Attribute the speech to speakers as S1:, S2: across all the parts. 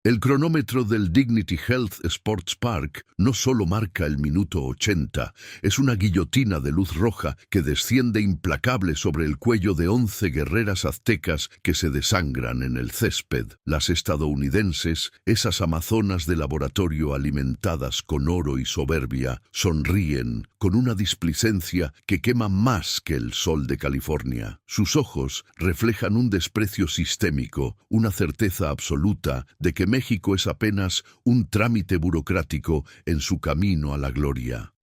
S1: El cronómetro del Dignity Health Sports Park no solo marca el minuto 80, es una guillotina de luz roja que desciende implacable sobre el cuello de 11 guerreras aztecas que se desangran en el césped. Las estadounidenses, esas amazonas de laboratorio alimentadas con oro y soberbia, sonríen con una displicencia que quema más que el sol de California. Sus ojos reflejan un desprecio sistémico, una certeza absoluta de que México es apenas un trámite burocrático en su camino a la gloria.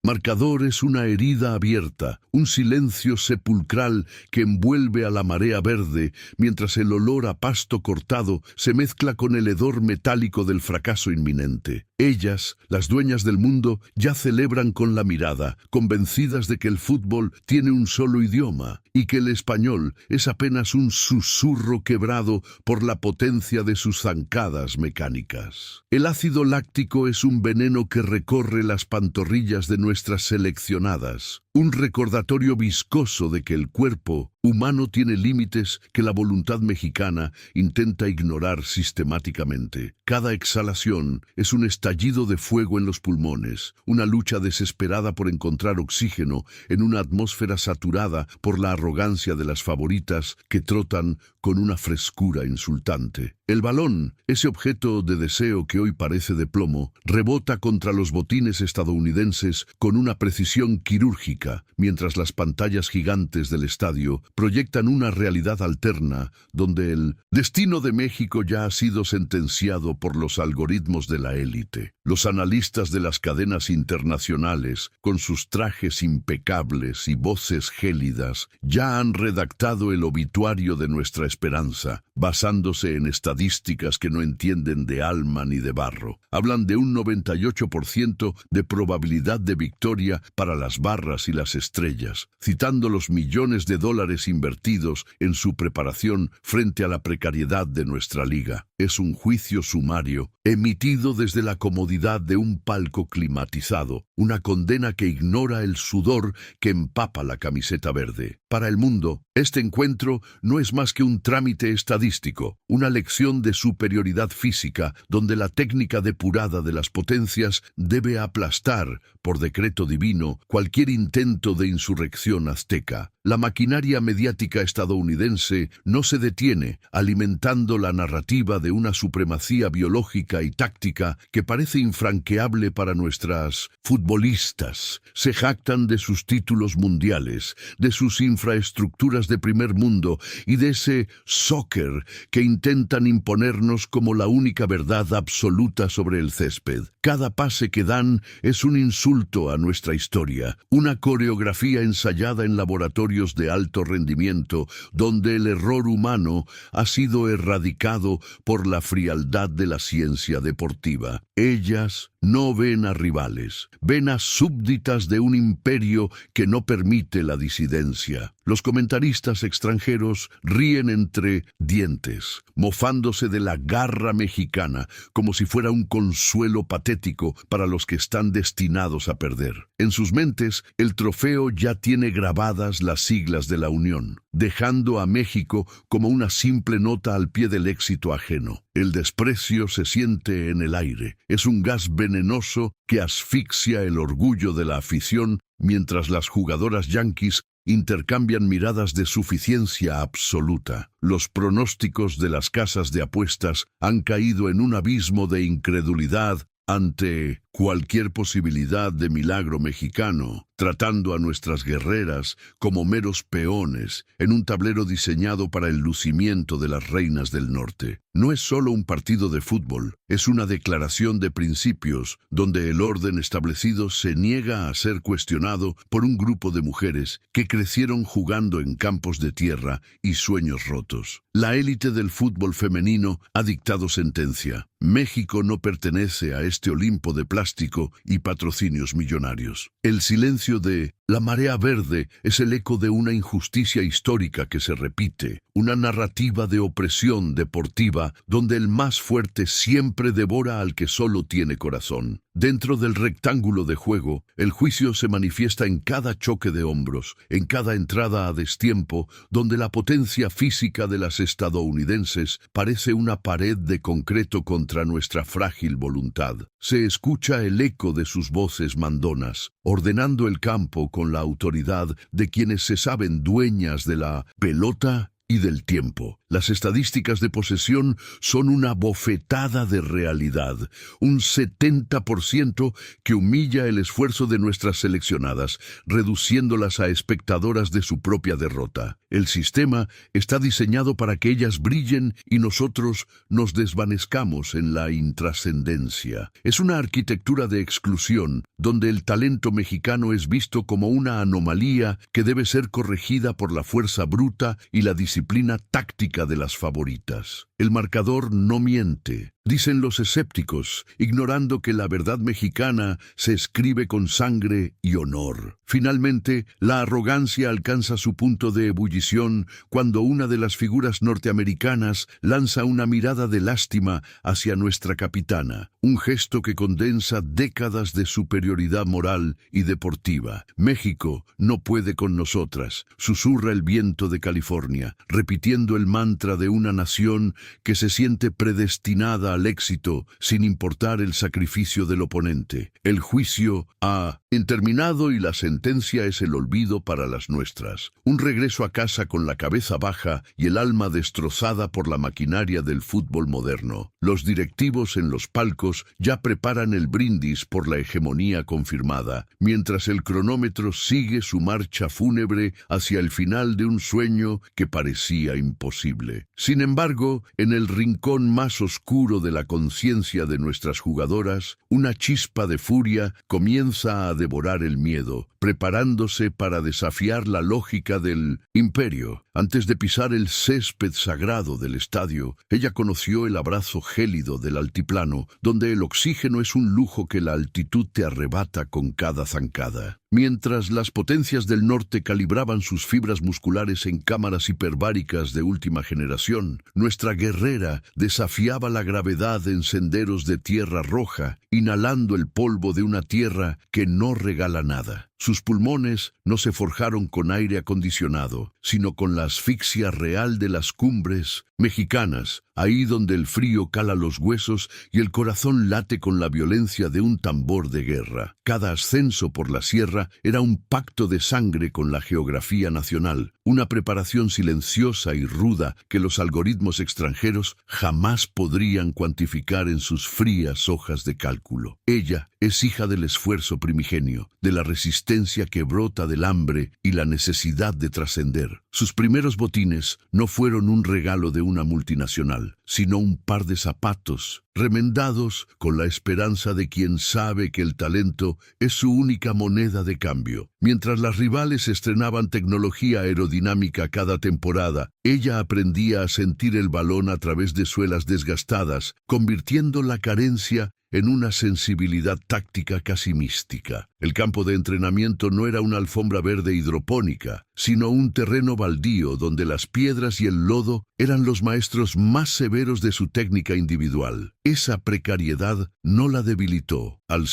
S1: Marcador es una herida abierta, un silencio sepulcral que envuelve a la marea verde, mientras el olor a pasto cortado se mezcla con el hedor metálico del fracaso inminente. Ellas, las dueñas del mundo, ya celebran con la mirada, convencidas de que el fútbol tiene un solo idioma y que el español es apenas un susurro quebrado por la potencia de sus zancadas mecánicas. El ácido láctico es un veneno que recorre las pantorrillas de nuestras seleccionadas, un recordatorio viscoso de que el cuerpo humano tiene límites que la voluntad mexicana intenta ignorar sistemáticamente. Cada exhalación es un estallido de fuego en los pulmones, una lucha desesperada por encontrar oxígeno en una atmósfera saturada por la arrogancia de las favoritas que trotan con una frescura insultante. El balón, ese objeto de deseo que hoy parece de plomo, rebota contra los botines estadounidenses con una precisión quirúrgica, mientras las pantallas gigantes del estadio proyectan una realidad alterna donde el destino de México ya ha sido sentenciado por los algoritmos de la élite. Los analistas de las cadenas internacionales, con sus trajes impecables y voces gélidas, ya han redactado el obituario de nuestra esperanza, basándose en estadísticas que no entienden de alma ni de barro. Hablan de un 98% de probabilidad de victoria para las barras y las estrellas, citando los millones de dólares invertidos en su preparación frente a la precariedad de nuestra liga. Es un juicio sumario, emitido desde la comodidad de un palco climatizado, una condena que ignora el sudor que empapa la camiseta verde. Para el mundo, este encuentro no es más que un trámite estadístico, una lección de superioridad física donde la técnica depurada de las potencias debe aplastar, por decreto divino, cualquier intento de insurrección azteca. La maquinaria mediática estadounidense no se detiene, alimentando la narrativa de una supremacía biológica y táctica que parece infranqueable para nuestras futbolistas. Se jactan de sus títulos mundiales, de sus infraestructuras de primer mundo y de ese soccer que intentan imponernos como la única verdad absoluta sobre el césped. Cada pase que dan es un insulto a nuestra historia, una coreografía ensayada en laboratorios de alto rendimiento, donde el error humano ha sido erradicado por la frialdad de la ciencia deportiva. Ellas no ven a rivales, ven a súbditas de un imperio que no permite la disidencia. Los comentaristas extranjeros ríen entre dientes, mofándose de la garra mexicana, como si fuera un consuelo patético para los que están destinados a perder. En sus mentes, el trofeo ya tiene grabadas las siglas de la Unión, dejando a México como una simple nota al pie del éxito ajeno. El desprecio se siente en el aire. Es un gas venenoso que asfixia el orgullo de la afición mientras las jugadoras yanquis intercambian miradas de suficiencia absoluta. Los pronósticos de las casas de apuestas han caído en un abismo de incredulidad ante cualquier posibilidad de milagro mexicano, tratando a nuestras guerreras como meros peones en un tablero diseñado para el lucimiento de las reinas del norte. No es solo un partido de fútbol, es una declaración de principios donde el orden establecido se niega a ser cuestionado por un grupo de mujeres que crecieron jugando en campos de tierra y sueños rotos. La élite del fútbol femenino ha dictado sentencia. México no pertenece a este Olimpo de plástico y patrocinios millonarios. El silencio de La marea verde es el eco de una injusticia histórica que se repite, una narrativa de opresión deportiva donde el más fuerte siempre devora al que solo tiene corazón. Dentro del rectángulo de juego, el juicio se manifiesta en cada choque de hombros, en cada entrada a destiempo, donde la potencia física de las estadounidenses parece una pared de concreto contra nuestra frágil voluntad. Se escucha el eco de sus voces mandonas, ordenando el campo con la autoridad de quienes se saben dueñas de la pelota y del tiempo. Las estadísticas de posesión son una bofetada de realidad, un 70% que humilla el esfuerzo de nuestras seleccionadas, reduciéndolas a espectadoras de su propia derrota. El sistema está diseñado para que ellas brillen y nosotros nos desvanezcamos en la intrascendencia. Es una arquitectura de exclusión, donde el talento mexicano es visto como una anomalía que debe ser corregida por la fuerza bruta y la disciplina táctica de las favoritas. El marcador no miente, dicen los escépticos, ignorando que la verdad mexicana se escribe con sangre y honor. Finalmente, la arrogancia alcanza su punto de ebullición cuando una de las figuras norteamericanas lanza una mirada de lástima hacia nuestra capitana, un gesto que condensa décadas de superioridad moral y deportiva. México no puede con nosotras, susurra el viento de California, repitiendo el mantra de una nación que se siente predestinada al éxito sin importar el sacrificio del oponente. El juicio ha terminado y la sentencia es el olvido para las nuestras. Un regreso a casa con la cabeza baja y el alma destrozada por la maquinaria del fútbol moderno. Los directivos en los palcos ya preparan el brindis por la hegemonía confirmada, mientras el cronómetro sigue su marcha fúnebre hacia el final de un sueño que parecía imposible. Sin embargo, en el rincón más oscuro de la conciencia de nuestras jugadoras, una chispa de furia comienza a devorar el miedo, preparándose para desafiar la lógica del imperio. Antes de pisar el césped sagrado del estadio, ella conoció el abrazo gélido del altiplano, donde el oxígeno es un lujo que la altitud te arrebata con cada zancada. Mientras las potencias del norte calibraban sus fibras musculares en cámaras hiperbáricas de última generación, nuestra guerrera desafiaba la gravedad en senderos de tierra roja, inhalando el polvo de una tierra que no regala nada. Sus pulmones no se forjaron con aire acondicionado, sino con la asfixia real de las cumbres mexicanas, ahí donde el frío cala los huesos y el corazón late con la violencia de un tambor de guerra. Cada ascenso por la sierra era un pacto de sangre con la geografía nacional, una preparación silenciosa y ruda que los algoritmos extranjeros jamás podrían cuantificar en sus frías hojas de cálculo. Ella es hija del esfuerzo primigenio, de la resistencia que brota del hambre y la necesidad de trascender. Sus primeros botines no fueron un regalo de una multinacional, sino un par de zapatos, remendados con la esperanza de quien sabe que el talento es su única moneda de cambio. Mientras las rivales estrenaban tecnología aerodinámica cada temporada, ella aprendía a sentir el balón a través de suelas desgastadas, convirtiendo la carencia en una sensibilidad táctica casi mística. El campo de entrenamiento no era una alfombra verde hidropónica, sino un terreno baldío donde las piedras y el lodo eran los maestros más severos de su técnica individual. Esa precariedad no la debilitó, al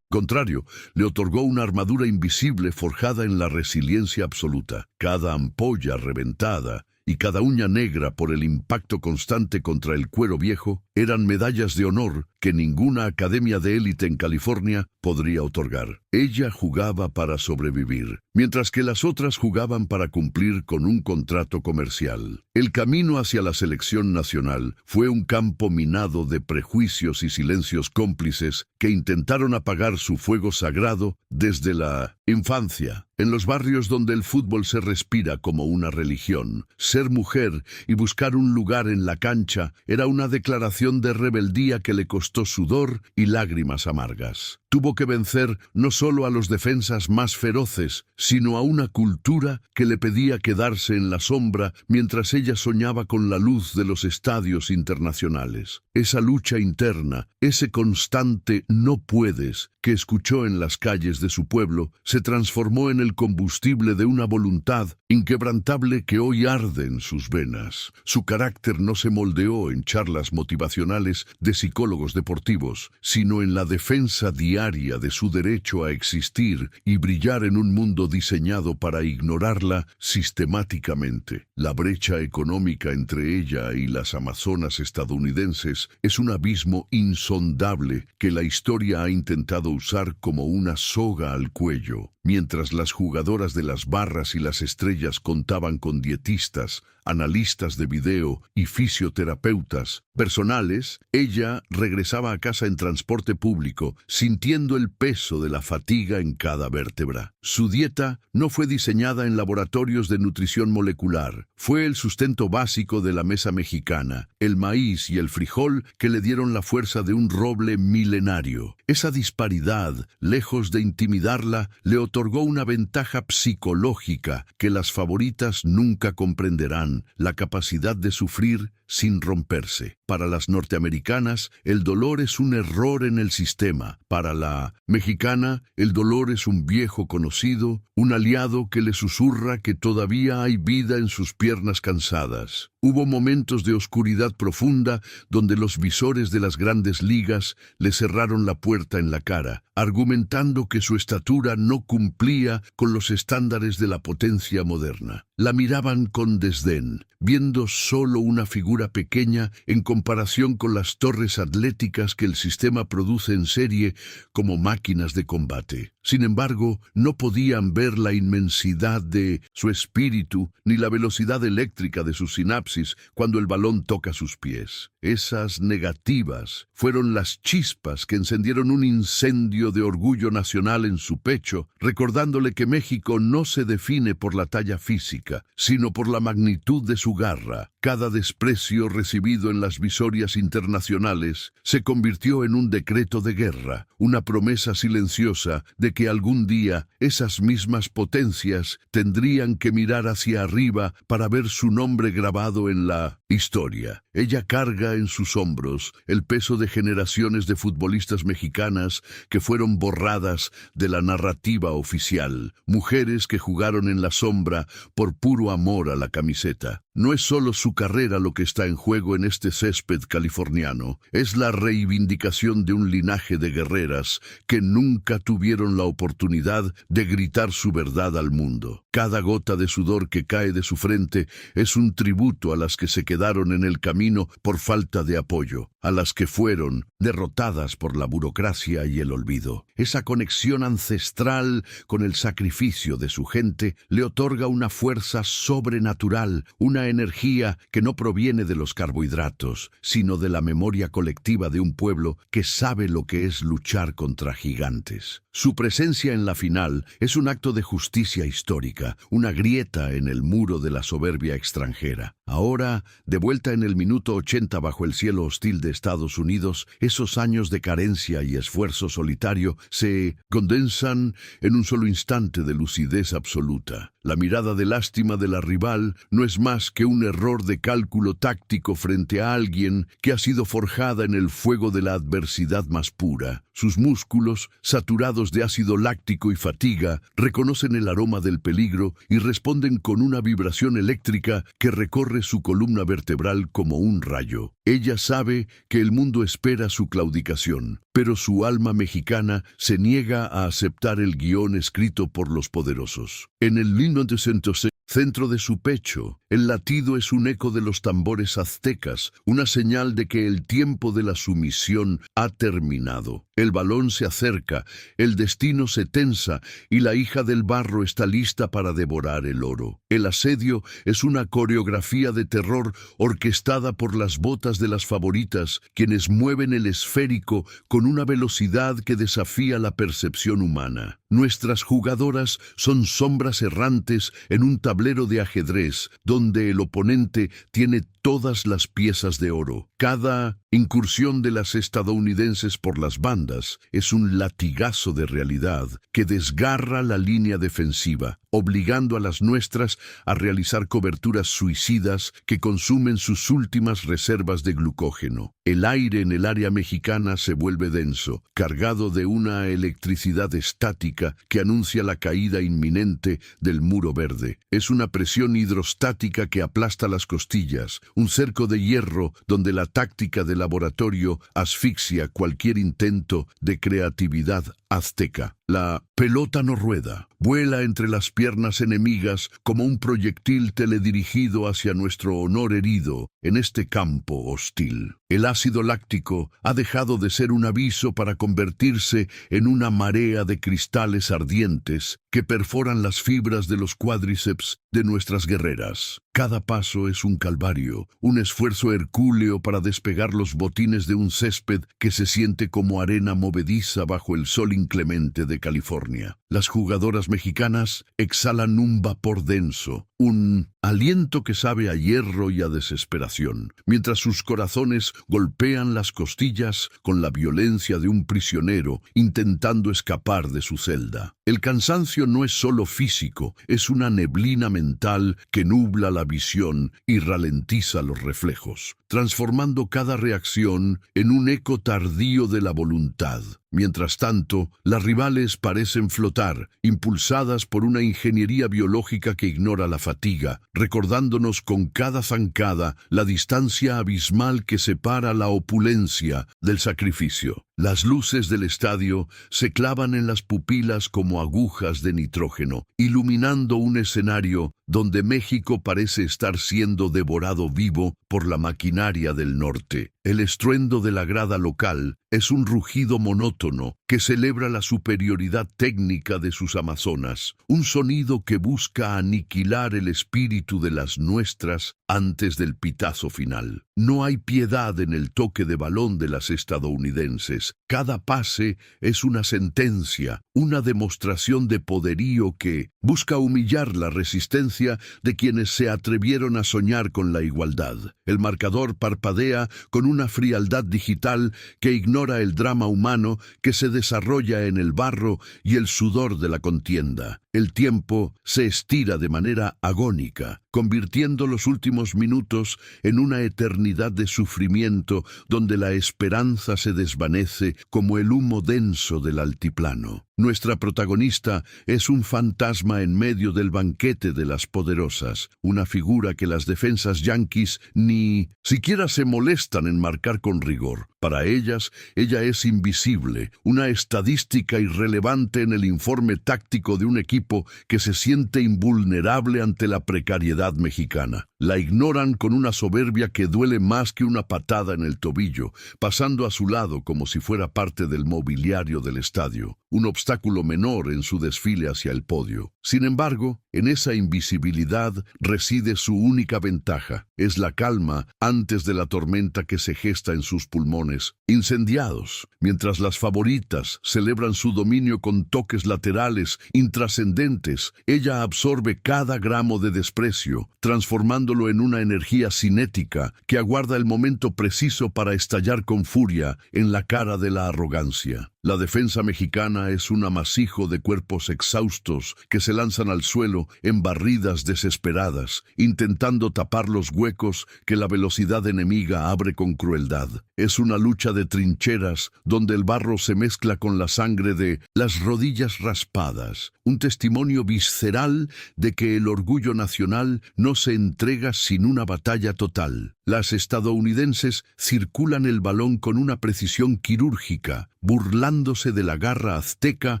S1: contrario, le otorgó una armadura invisible forjada en la resiliencia absoluta. Cada ampolla reventada y cada uña negra por el impacto constante contra el cuero viejo eran medallas de honor que ninguna academia de élite en California podría otorgar. Ella jugaba para sobrevivir, mientras que las otras jugaban para cumplir con un contrato comercial. El camino hacia la selección nacional fue un campo minado de prejuicios y silencios cómplices que intentaron apagar su fuego sagrado desde la infancia. En los barrios donde el fútbol se respira como una religión, ser mujer y buscar un lugar en la cancha era una declaración de rebeldía que le costó sudor y lágrimas amargas. Tuvo que vencer no solo a los defensas más feroces, sino a una cultura que le pedía quedarse en la sombra mientras ella soñaba con la luz de los estadios internacionales. Esa lucha interna, ese constante "no puedes" que escuchó en las calles de su pueblo, se transformó en el combustible de una voluntad inquebrantable que hoy arde en sus venas. Su carácter no se moldeó en charlas motivacionales de psicólogos deportivos, sino en la defensa diaria de su derecho a existir y brillar en un mundo diseñado para ignorarla sistemáticamente. La brecha económica entre ella y las amazonas estadounidenses es un abismo insondable que la historia ha intentado usar como una soga al cuello. Mientras las jugadoras de las barras y las estrellas contaban con dietistas, analistas de video y fisioterapeutas personales, ella regresaba a casa en transporte público, sintiendo el peso de la fatiga en cada vértebra. Su dieta no fue diseñada en laboratorios de nutrición molecular. Fue el sustento básico de la mesa mexicana, el maíz y el frijol que le dieron la fuerza de un roble milenario. Esa disparidad, lejos de intimidarla, le otorgó una ventaja psicológica que las favoritas nunca comprenderán: la capacidad de sufrir sin romperse. Para las norteamericanas, el dolor es un error en el sistema. Para la mexicana, el dolor es un viejo conocido, un aliado que le susurra que todavía hay vida en sus piernas cansadas. Hubo momentos de oscuridad profunda donde los visores de las grandes ligas le cerraron la puerta en la cara, argumentando que su estatura no cumplía con los estándares de la potencia moderna. La miraban con desdén, viendo solo una figura pequeña en comparación con las torres atléticas que el sistema produce en serie como máquinas de combate. Sin embargo, no podían ver la inmensidad de su espíritu ni la velocidad eléctrica de sus sinapsis cuando el balón toca sus pies. Esas negativas fueron las chispas que encendieron un incendio de orgullo nacional en su pecho, recordándole que México no se define por la talla física, sino por la magnitud de su garra. Cada desprecio recibido en las visorias internacionales se convirtió en un decreto de guerra, una promesa silenciosa de que algún día esas mismas potencias tendrían que mirar hacia arriba para ver su nombre grabado en la historia. Ella carga en sus hombros el peso de generaciones de futbolistas mexicanas que fueron borradas de la narrativa oficial, mujeres que jugaron en la sombra por puro amor a la camiseta. No es solo su carrera lo que está en juego en este césped californiano, es la reivindicación de un linaje de guerreras que nunca tuvieron la oportunidad de gritar su verdad al mundo. Cada gota de sudor que cae de su frente es un tributo a las que se quedaron en el camino por falta de apoyo, a las que fueron derrotadas por la burocracia y el olvido. Esa conexión ancestral con el sacrificio de su gente le otorga una fuerza sobrenatural, una energía que no proviene de los carbohidratos, sino de la memoria colectiva de un pueblo que sabe lo que es luchar contra gigantes. Su presencia en la final es un acto de justicia histórica, una grieta en el muro de la soberbia extranjera. Ahora, de vuelta en el minuto 80 bajo el cielo hostil de Estados Unidos, esos años de carencia y esfuerzo solitario se condensan en un solo instante de lucidez absoluta. La mirada de lástima de la rival no es más que un error de cálculo táctico frente a alguien que ha sido forjada en el fuego de la adversidad más pura. Sus músculos, saturados de ácido láctico y fatiga, reconocen el aroma del peligro y responden con una vibración eléctrica que recorre su columna vertebral como un rayo. Ella sabe que el mundo espera su claudicación, pero su alma mexicana se niega a aceptar el guión escrito por los poderosos. En el 1906, centro de su pecho, el latido es un eco de los tambores aztecas, una señal de que el tiempo de la sumisión ha terminado. El balón se acerca, el destino se tensa y la hija del barro está lista para devorar el oro. El asedio es una coreografía de terror orquestada por las botas de las favoritas, quienes mueven el esférico con una velocidad que desafía la percepción humana. Nuestras jugadoras son sombras errantes en un tablero de ajedrez, donde el oponente tiene todas las piezas de oro. Cada incursión de las estadounidenses por las bandas es un latigazo de realidad que desgarra la línea defensiva, obligando a las nuestras a realizar coberturas suicidas que consumen sus últimas reservas de glucógeno. El aire en el área mexicana se vuelve denso, cargado de una electricidad estática que anuncia la caída inminente del muro verde. Es una presión hidrostática que aplasta las costillas, un cerco de hierro donde la táctica de laboratorio asfixia cualquier intento de creatividad azteca. La pelota no rueda, vuela entre las piernas enemigas como un proyectil teledirigido hacia nuestro honor herido en este campo hostil. El ácido láctico ha dejado de ser un aviso para convertirse en una marea de cristales ardientes que perforan las fibras de los cuádriceps de nuestras guerreras. Cada paso es un calvario, un esfuerzo hercúleo para despegar los botines de un césped que se siente como arena movediza bajo el sol inclemente de California. Las jugadoras mexicanas exhalan un vapor denso, un aliento que sabe a hierro y a desesperación, mientras sus corazones golpean las costillas con la violencia de un prisionero intentando escapar de su celda. El cansancio no es solo físico, es una neblina mental que nubla la visión y ralentiza los reflejos, transformando cada reacción en un eco tardío de la voluntad. Mientras tanto, las rivales parecen flotar, impulsadas por una ingeniería biológica que ignora la fatiga, recordándonos con cada zancada la distancia abismal que separa la opulencia del sacrificio. Las luces del estadio se clavan en las pupilas como agujas de nitrógeno, iluminando un escenario donde México parece estar siendo devorado vivo por la maquinaria del norte. El estruendo de la grada local es un rugido monótono que celebra la superioridad técnica de sus amazonas, un sonido que busca aniquilar el espíritu de las nuestras antes del pitazo final. No hay piedad en el toque de balón de las estadounidenses. Cada pase es una sentencia, una demostración de poderío que busca humillar la resistencia de quienes se atrevieron a soñar con la igualdad. El marcador parpadea con una frialdad digital que ignora el drama humano que se desarrolla en el barro y el sudor de la contienda. El tiempo se estira de manera agónica, convirtiendo los últimos minutos en una eternidad de sufrimiento donde la esperanza se desvanece como el humo denso del altiplano. Nuestra protagonista es un fantasma en medio del banquete de las poderosas, una figura que las defensas yanquis ni siquiera se molestan en marcar con rigor. Para ellas, ella es invisible, una estadística irrelevante en el informe táctico de un equipo que se siente invulnerable ante la precariedad mexicana. La ignoran con una soberbia que duele más que una patada en el tobillo, pasando a su lado como si fuera parte del mobiliario del estadio, un obstáculo menor en su desfile hacia el podio. Sin embargo, en esa invisibilidad reside su única ventaja, es la calma antes de la tormenta que se gesta en sus pulmones, incendiados, mientras las favoritas celebran su dominio con toques laterales intrascendentes. Ella absorbe cada gramo de desprecio, transformándolo en una energía cinética que aguarda el momento preciso para estallar con furia en la cara de la arrogancia. La defensa mexicana es un amasijo de cuerpos exhaustos que se lanzan al suelo en barridas desesperadas, intentando tapar los huecos que la velocidad enemiga abre con crueldad. Es una lucha de trincheras donde el barro se mezcla con la sangre de las rodillas raspadas, un testimonio visceral de que el orgullo nacional no se entrega sin una batalla total. Las estadounidenses circulan el balón con una precisión quirúrgica, burlándose de la garra azteca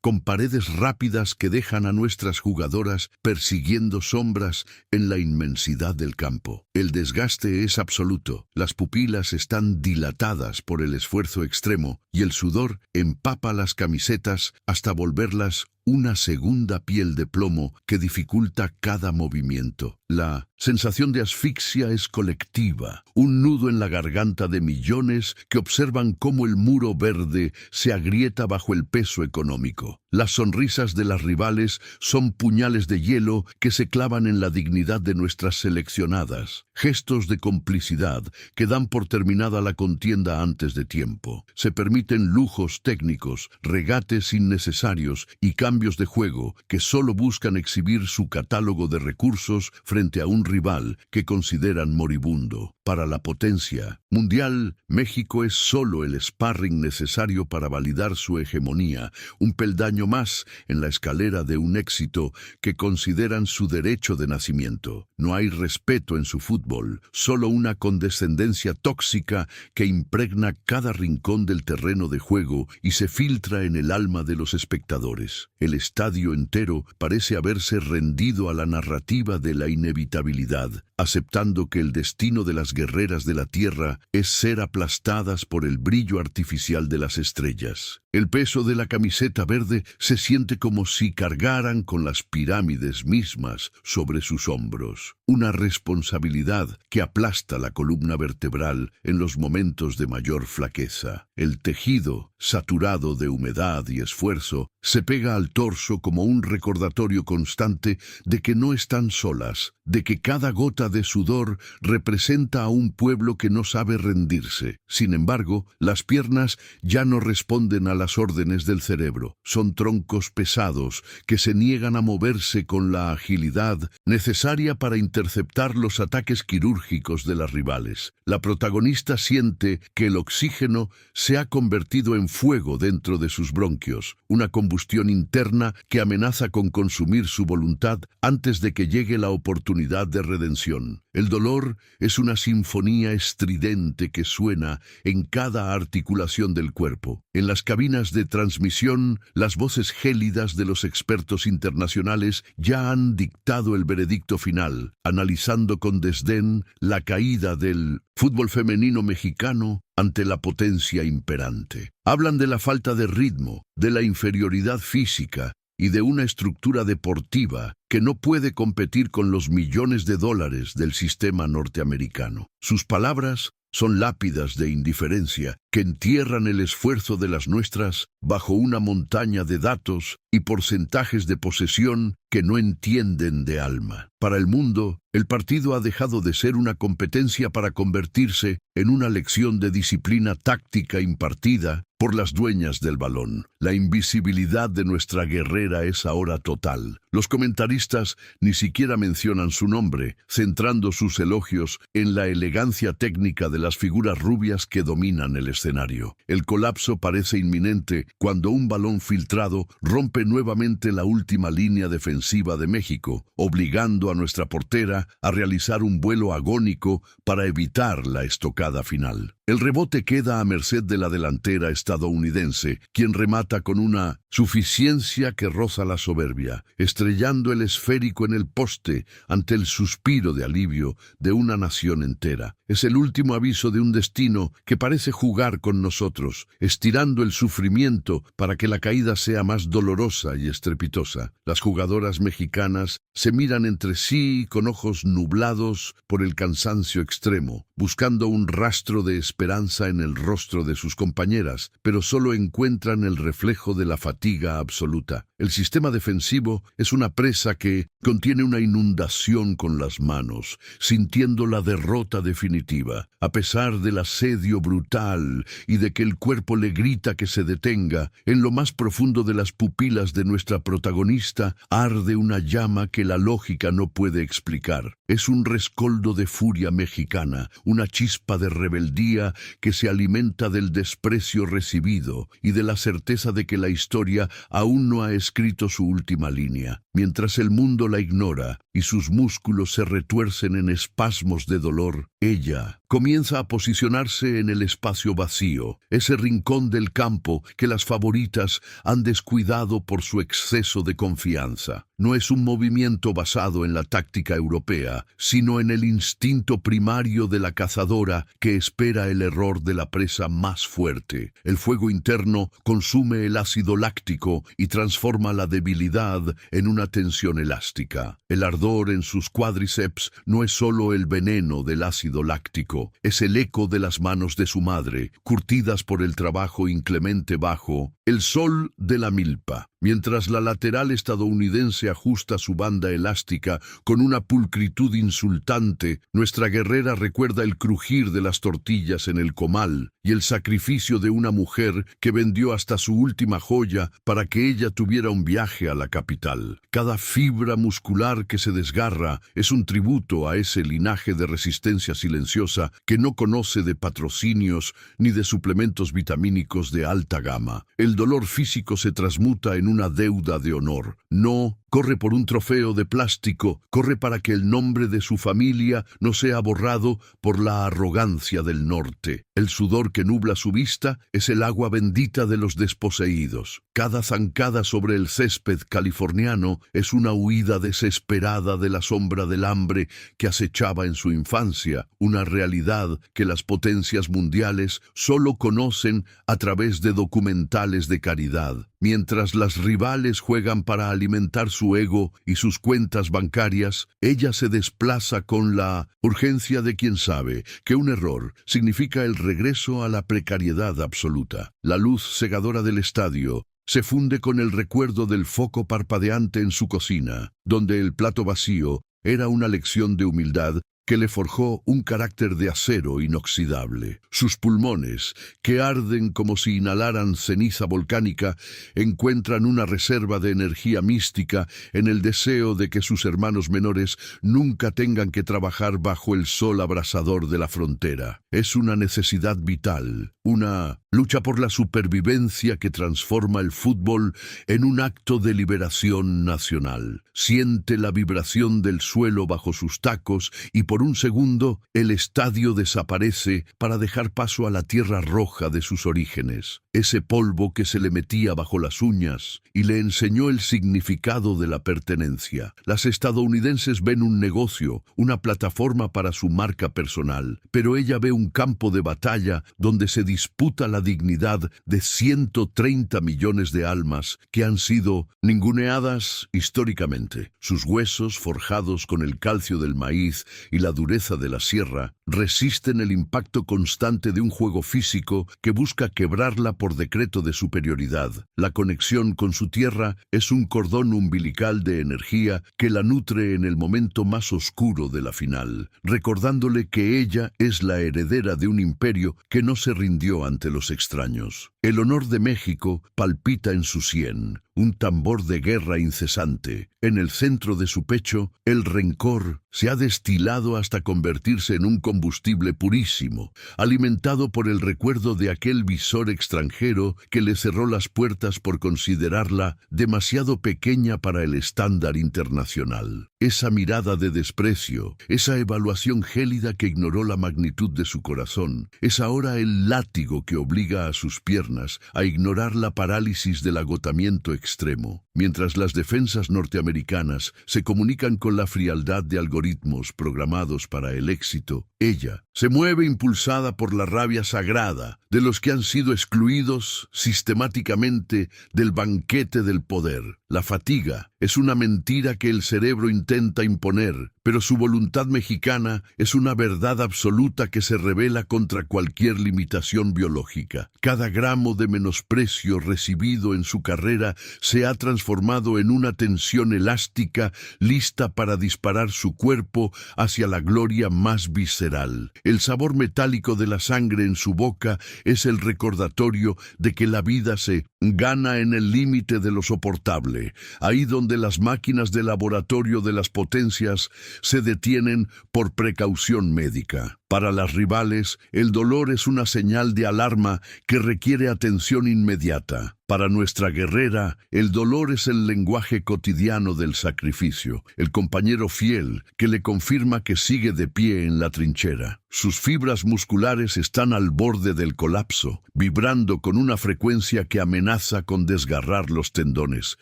S1: con paredes rápidas que dejan a nuestras jugadoras persiguiendo sombras en la inmensidad del campo. El desgaste es absoluto, las pupilas están dilatadas por el esfuerzo extremo y el sudor empapa las camisetas hasta volverlas una segunda piel de plomo que dificulta cada movimiento. La sensación de asfixia es colectiva, un nudo en la garganta de millones que observan cómo el muro verde se agrieta bajo el peso económico. Las sonrisas de las rivales son puñales de hielo que se clavan en la dignidad de nuestras seleccionadas. gestos de complicidad que dan por terminada la contienda antes de tiempo. Se permiten lujos técnicos, regates innecesarios y cambios de juego que solo buscan exhibir su catálogo de recursos frente a un rival que consideran moribundo. Para la potencia mundial, México es solo el sparring necesario para validar su hegemonía, un peldaño más en la escalera de un éxito que consideran su derecho de nacimiento. No hay respeto en su fútbol, solo una condescendencia tóxica que impregna cada rincón del terreno de juego y se filtra en el alma de los espectadores. El estadio entero parece haberse rendido a la narrativa de la inevitabilidad, aceptando que el destino de las guerreras de la tierra es ser aplastadas por el brillo artificial de las estrellas. El peso de la camiseta verde se siente como si cargaran con las pirámides mismas sobre sus hombros, una responsabilidad que aplasta la columna vertebral en los momentos de mayor flaqueza. El tejido, saturado de humedad y esfuerzo, se pega al torso como un recordatorio constante de que no están solas, de que cada gota de sudor representa a un pueblo que no sabe rendirse. Sin embargo, las piernas ya no responden a las órdenes del cerebro. Son troncos pesados que se niegan a moverse con la agilidad necesaria para interceptar los ataques quirúrgicos de las rivales. La protagonista siente que el oxígeno se ha convertido en fuego dentro de sus bronquios, una combustión interna que amenaza con consumir su voluntad antes de que llegue la oportunidad de redención. El dolor es una sinfonía estridente que suena en cada articulación del cuerpo. En las cabinas de transmisión, las voces gélidas de los expertos internacionales ya han dictado el veredicto final, analizando con desdén la caída del fútbol femenino mexicano ante la potencia imperante. Hablan de la falta de ritmo, de la inferioridad física y de una estructura deportiva que no puede competir con los millones de dólares del sistema norteamericano. Sus palabras son lápidas de indiferencia que entierran el esfuerzo de las nuestras bajo una montaña de datos y porcentajes de posesión que no entienden de alma. Para el mundo, el partido ha dejado de ser una competencia para convertirse en una lección de disciplina táctica impartida por las dueñas del balón. La invisibilidad de nuestra guerrera es ahora total. Los comentaristas ni siquiera mencionan su nombre, centrando sus elogios en la elegancia técnica de las figuras rubias que dominan el escenario. El colapso parece inminente cuando un balón filtrado rompe nuevamente la última línea defensiva de México, obligando a nuestra portera a realizar un vuelo agónico para evitar la estocada final. El rebote queda a merced de la delantera estadounidense, quien remata con una suficiencia que roza la soberbia, estrellando el esférico en el poste ante el suspiro de alivio de una nación entera. Es el último aviso de un destino que parece jugar con nosotros, estirando el sufrimiento para que la caída sea más dolorosa y estrepitosa. Las jugadoras mexicanas se miran entre sí con ojos nublados por el cansancio extremo, buscando un rastro de esperanza en el rostro de sus compañeras, pero solo encuentran el reflejo de la fatiga absoluta. El sistema defensivo es una presa que contiene una inundación con las manos, sintiendo la derrota definitiva. A pesar del asedio brutal y de que el cuerpo le grita que se detenga, en lo más profundo de las pupilas de nuestra protagonista arde una llama que la lógica no puede explicar. Es un rescoldo de furia mexicana, una chispa de rebeldía que se alimenta del desprecio recibido y de la certeza de que la historia aún no ha escrito su última línea. Mientras el mundo la ignora y sus músculos se retuercen en espasmos de dolor, ella comienza a posicionarse en el espacio vacío, ese rincón del campo que las favoritas han descuidado por su exceso de confianza. No es un movimiento basado en la táctica europea, sino en el instinto primario de la cazadora que espera el error de la presa más fuerte. El fuego interno consume el ácido láctico y transforma la debilidad en una una tensión elástica. El ardor en sus cuádriceps no es solo el veneno del ácido láctico, es el eco de las manos de su madre, curtidas por el trabajo inclemente bajo el sol de la milpa. Mientras la lateral estadounidense ajusta su banda elástica con una pulcritud insultante, nuestra guerrera recuerda el crujir de las tortillas en el comal y el sacrificio de una mujer que vendió hasta su última joya para que ella tuviera un viaje a la capital. Cada fibra muscular que se desgarra es un tributo a ese linaje de resistencia silenciosa que no conoce de patrocinios ni de suplementos vitamínicos de alta gama. El dolor físico se transmuta en una deuda de honor. No corre por un trofeo de plástico, corre para que el nombre de su familia no sea borrado por la arrogancia del norte. El sudor que nubla su vista es el agua bendita de los desposeídos. Cada zancada sobre el césped californiano es una huida desesperada de la sombra del hambre que acechaba en su infancia, una realidad que las potencias mundiales solo conocen a través de documentales de caridad. Mientras las rivales juegan para alimentar su ego y sus cuentas bancarias, ella se desplaza con la urgencia de quien sabe que un error significa el regreso a la precariedad absoluta. La luz cegadora del estadio se funde con el recuerdo del foco parpadeante en su cocina, donde el plato vacío era una lección de humildad que le forjó un carácter de acero inoxidable. Sus pulmones, que arden como si inhalaran ceniza volcánica, encuentran una reserva de energía mística en el deseo de que sus hermanos menores nunca tengan que trabajar bajo el sol abrasador de la frontera. Es una necesidad vital, una lucha por la supervivencia que transforma el fútbol en un acto de liberación nacional. Siente la vibración del suelo bajo sus tacos y por un segundo el estadio desaparece para dejar paso a la tierra roja de sus orígenes. Ese polvo que se le metía bajo las uñas y le enseñó el significado de la pertenencia. Las estadounidenses ven un negocio, una plataforma para su marca personal, pero ella ve un campo de batalla donde se disputa la dignidad de 130 millones de almas que han sido ninguneadas históricamente. Sus huesos, forjados con el calcio del maíz y la dureza de la sierra, resisten el impacto constante de un juego físico que busca quebrarla por decreto de superioridad. La conexión con su tierra es un cordón umbilical de energía que la nutre en el momento más oscuro de la final, recordándole que ella es la heredera de un imperio que no se rindió ante los extraños. El honor de México palpita en su sien, un tambor de guerra incesante. En el centro de su pecho, el rencor se ha destilado hasta convertirse en un combustible purísimo, alimentado por el recuerdo de aquel visor extranjero que le cerró las puertas por considerarla demasiado pequeña para el estándar internacional. Esa mirada de desprecio, esa evaluación gélida que ignoró la magnitud de su corazón, es ahora el látigo que obliga a sus piernas a ignorar la parálisis del agotamiento extremo. Mientras las defensas norteamericanas se comunican con la frialdad de algoritmos programados para el éxito, ella se mueve impulsada por la rabia sagrada de los que han sido excluidos sistemáticamente del banquete del poder. La fatiga es una mentira que el cerebro intenta imponer, pero su voluntad mexicana es una verdad absoluta que se revela contra cualquier limitación biológica. Cada gramo de menosprecio recibido en su carrera se ha transformado en una tensión elástica lista para disparar su cuerpo hacia la gloria más visceral. El sabor metálico de la sangre en su boca es el recordatorio de que la vida se gana en el límite de lo soportable, ahí donde las máquinas de laboratorio de las potencias se detienen por precaución médica. Para las rivales, el dolor es una señal de alarma que requiere atención inmediata. Para nuestra guerrera, el dolor es el lenguaje cotidiano del sacrificio, el compañero fiel que le confirma que sigue de pie en la trinchera. Sus fibras musculares están al borde del colapso, vibrando con una frecuencia que amenaza con desgarrar los tendones,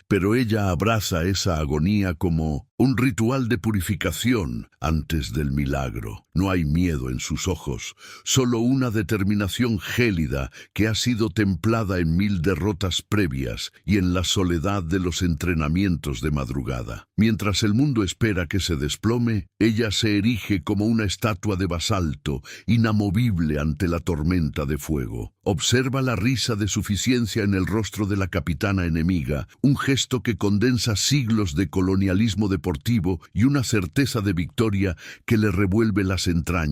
S1: pero ella abraza esa agonía como un ritual de purificación antes del milagro. No hay miedo en en sus ojos, solo una determinación gélida que ha sido templada en 1000 derrotas previas y en la soledad de los entrenamientos de madrugada. Mientras el mundo espera que se desplome, ella se erige como una estatua de basalto, inamovible ante la tormenta de fuego. Observa la risa de suficiencia en el rostro de la capitana enemiga, un gesto que condensa siglos de colonialismo deportivo y una certeza de victoria que le revuelve las entrañas